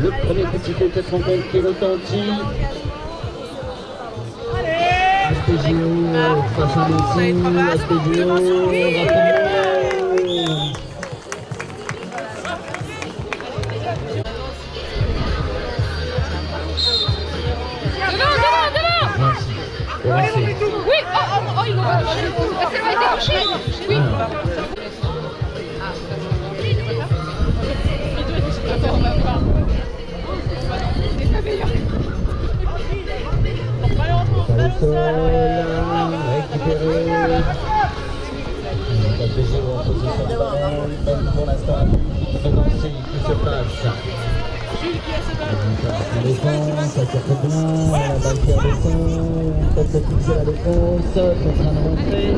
Le premier petit coup de cette rencontre qui retentit. Aspegio face à Nancy, Aspegio rapidement. Oui, oh, il va demander le coup. Ça a été touché. Oui. Attends, on va voir. Il est pas meilleur. Ballon au sol, récupéré. Aspegio en position de ballon, même pour l'instant, Nancy qui se passe. La défense, ça tire très bien, la balle qui redescend, tente de fixer la défense, contre un rentrée.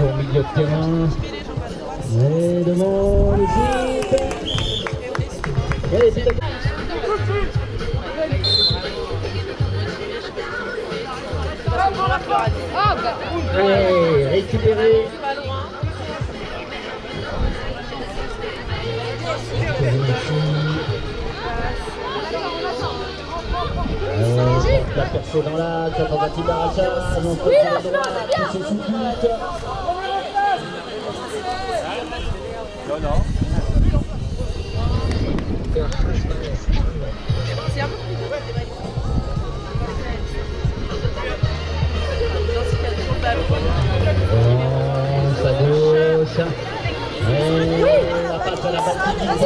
Au milieu de terrain. Et devant le but. Allez, c'est d'accord. Allez, récupéré. La percée dans l'axe, la tentative d'arrachage, on peut tirer droite, c'est sous but. Non. C'est un peu plus dur. À gauche. La passe à la balle qui balle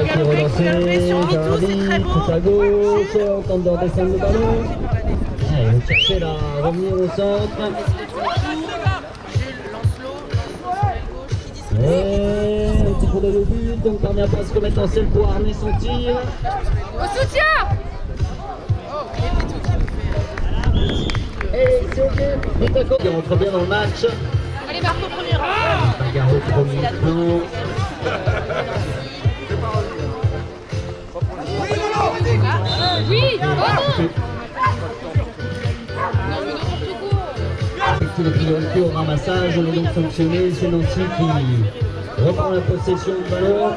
qui est relancée, Jardy, tout à gauche, on tente de redescendre le ballon. Il va chercher là, revenir au centre. Et un petit coup de but, donc parvient pas à se remettre en selle pour armer son tir. Au soutien. Et c'est ok, but à côté. Il rentre bien dans le match. Allez, Marco, premier rang. Bagarre au premier plan. Oui, oh non. Effectue les priorités au ramassage, on est donc sanctionné. C'est Nancy qui reprend la possession du ballon.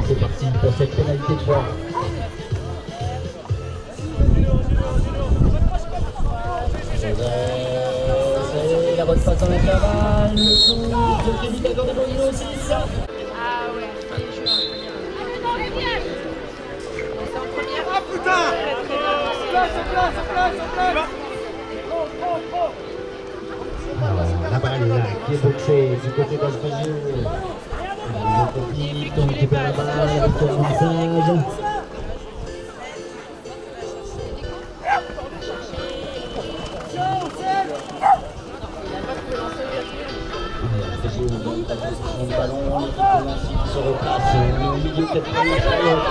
C'est parti pour cette pénalité de points. La bonne passe en intervalle, le shoot, le début d'accord de Bonino aussi. Ah ouais, c'est en première. Ah putain! La balle là, qui est boxée du côté d'Aspegio. On récupère la balle avec le ramassage. Aspegio donne la position du ballon, Nancy qui se replace au milieu de cette première période.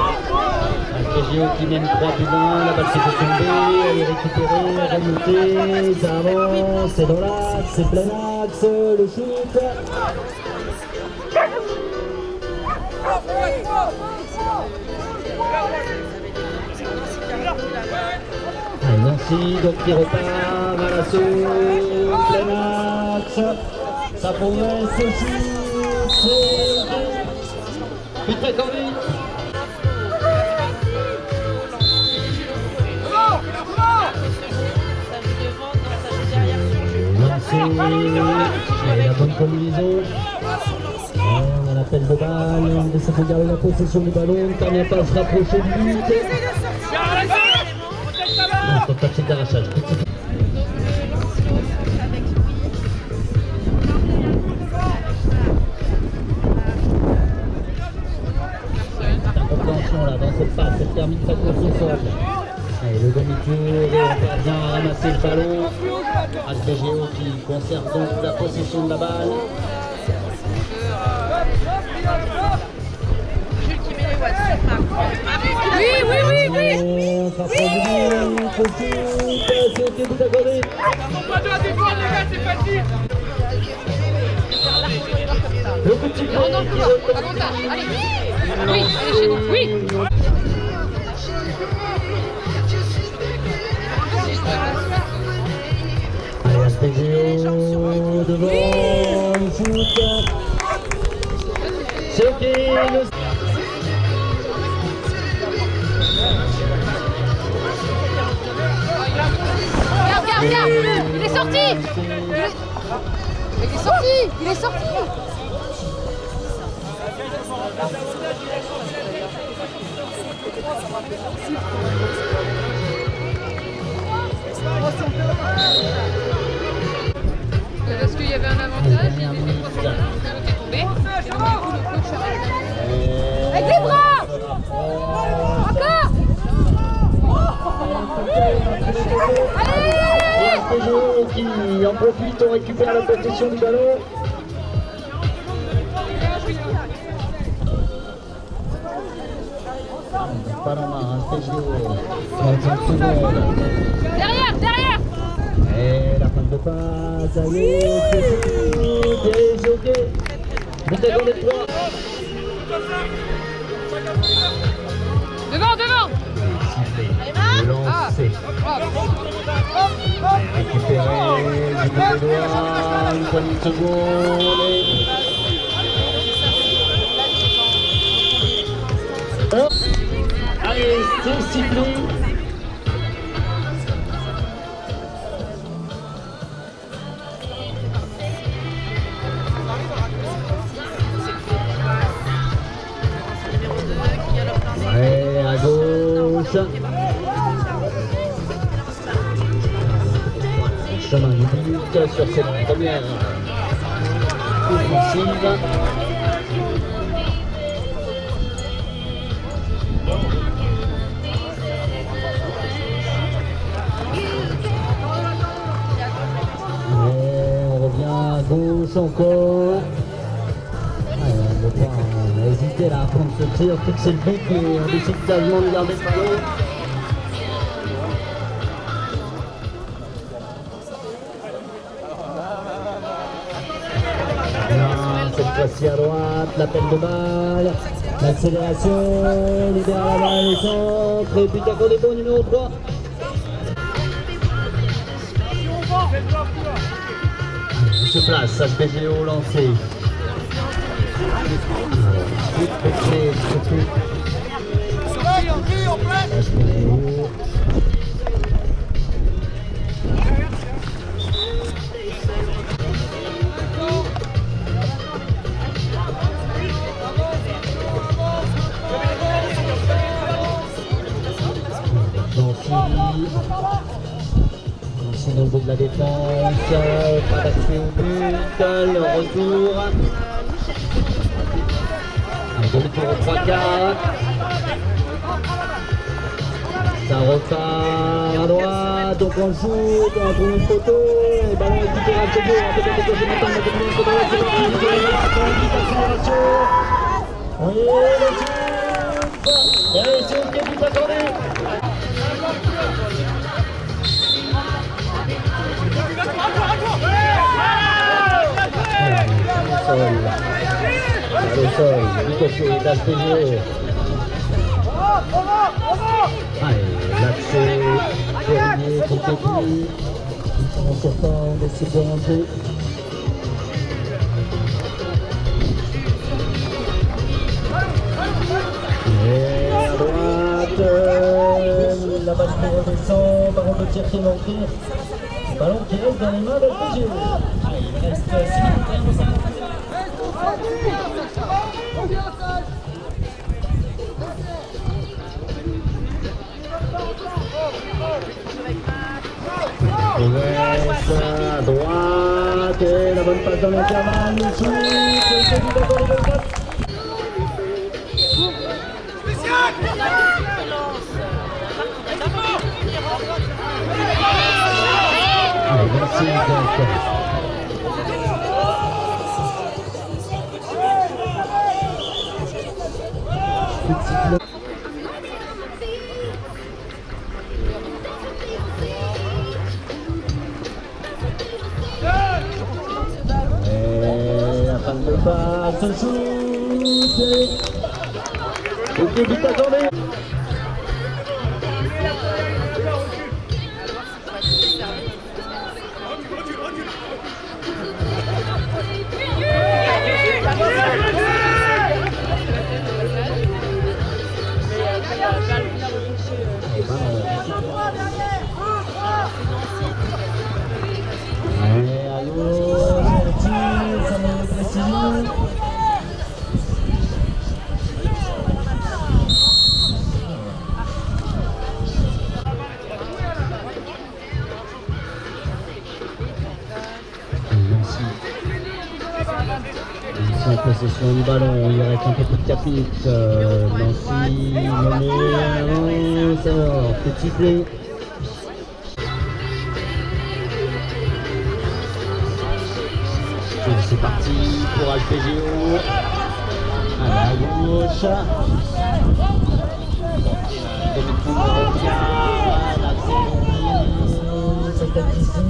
Aspegio qui mène 3 buts 1, la balle s'est fait tomber, elle est récupérée, remontée, ça avance, c'est dans l'axe, c'est plein axe, le shoot. Nancy donc qui repart à l'assaut, plein axe, ça progresse aussi, c'est très corvé. Nancy, la bonne combinaison. On a l'appel de balle, on essaie de garder la possession du ballon, ne parvient pas à se rapprocher du but. Tentative d'arrachage. Incompréhension là dans cette passe, elle termine très courte au sol. Et le demi-tour, et on parvient à ramasser le ballon. Aspegio qui conserve donc la possession de la balle. Jules qui met les watts sur Marc. Oui. Ça prend du but, c'est tout accordé. Pas de la défense, les gars, c'est facile. sifflet Rentre dans le qui couloir, retombe. avantage, allez. Oui, allez chez nous, oui. Allez, Astegio devant le foot. C'est ok. Regarde, regarde, regarde. Il est sorti. Il est sorti, il est sorti. Parce qu'il y avait un avantage, il y avait des fois qui est tombé. Et donc, du coup, le coach a réclamé. Avec les bras. Encore. Et Astegio qui en profite, on récupère la possession du ballon. Pas la main, Astegio. 35 secondes. Derrière, derrière. Et la passe de passe, ça y est, c'est fini. Et c'est ok. Vous attendez de toi. Devant, devant. Lancé. Récupéré du bout des doigts, une poignée de secondes. Hop. Allez, c'est sifflé. Ouais, à gauche. Chemin du but sur cette première offensive. Et on revient à gauche encore. On ne va pas hésiter là à prendre ce tir, fixer le but, mais on décide quasiment de garder le ballon. Cette fois-ci à droite, l'appel de balle, l'accélération, libère la balle au centre, et but accordé bon numéro 3. Il se place, Astegio lancé. Astegio. Dans le bout de la défense, pas d'accès au but, le retour. Un demi-tour au 3-4. Ça repart à droite, donc on joue, on trouve une photo, le ballon est récupéré à Astegio, on peut dégager maintenant, on va dégager une photo, c'est parti, accélération. Oui, le shoot. Et c'est ok, but accordé. Au sol, du côté d'Astegio. Allez, l'accès, dernier, Kokeki. Ils sont en sortant de ce bon jeu. Et à droite, la balle qui redescend, ballon de tir qui est manqué. Ballon qui reste dans les mains d'Astegio. Il reste 6 minutes. À droite, et la bonne passe dans l'intervalle, le shoot, et c'est du d'accord le 24. Allez, merci donc. passe, un shoot. Ok, but accordé. En possession du ballon, il reste un peu plus de capique. Nancy, menée, sort, petit play. C'est parti pour Alpegio. À la gauche. C'est ici.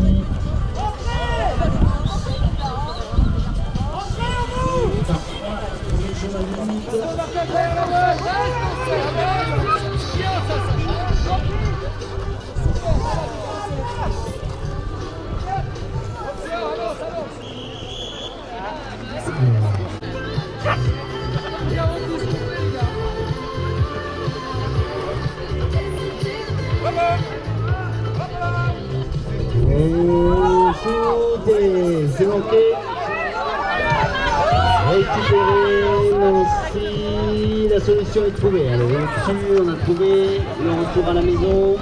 C'est manqué. Récupéré, Nancy, la solution est trouvée. Alors au-dessus, on a trouvé le retour à la maison.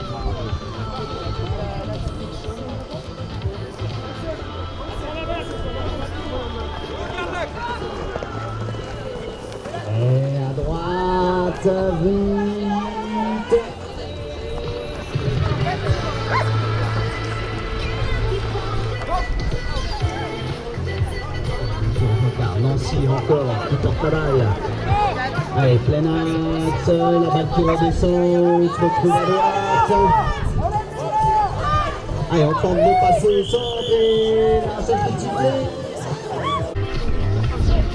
Et à droite, vite. Nancy encore, qui porte la balle. Allez, plein axe, la balle qui redescend, il se retrouve à droite. Allez, on tente de passer le centre et là, c'est petit play.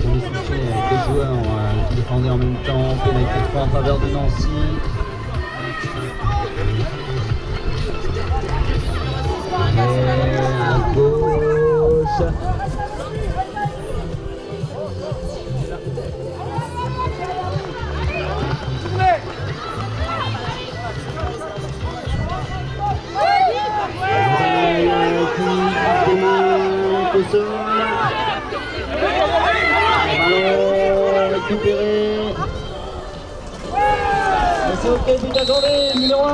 On est switché avec deux joueurs qui défendaient en même temps, pénalité 3 en faveur de Nancy. Et à gauche. Ballon récupéré. C'est ok, but accordé, numéro 1.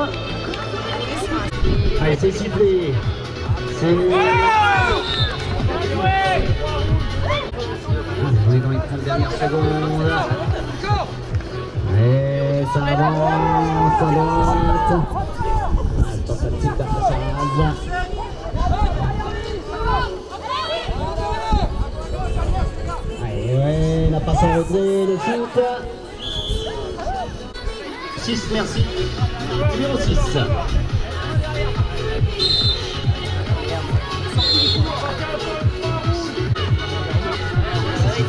Allez, c'est sifflé. On est dans les 30 dernières secondes. Et ça avance à droite. Tentative d'affichage. Allez, la passe en retrait, le shoot. 6, merci. Numéro 6.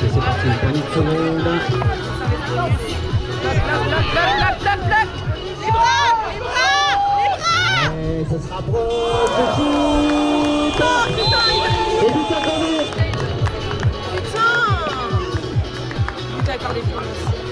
C'est parti, une poignée de secondes. Les bras, les bras, les bras. Et ça se rapproche, le shoot. Et but accordé. Putain. But accordé pour nous.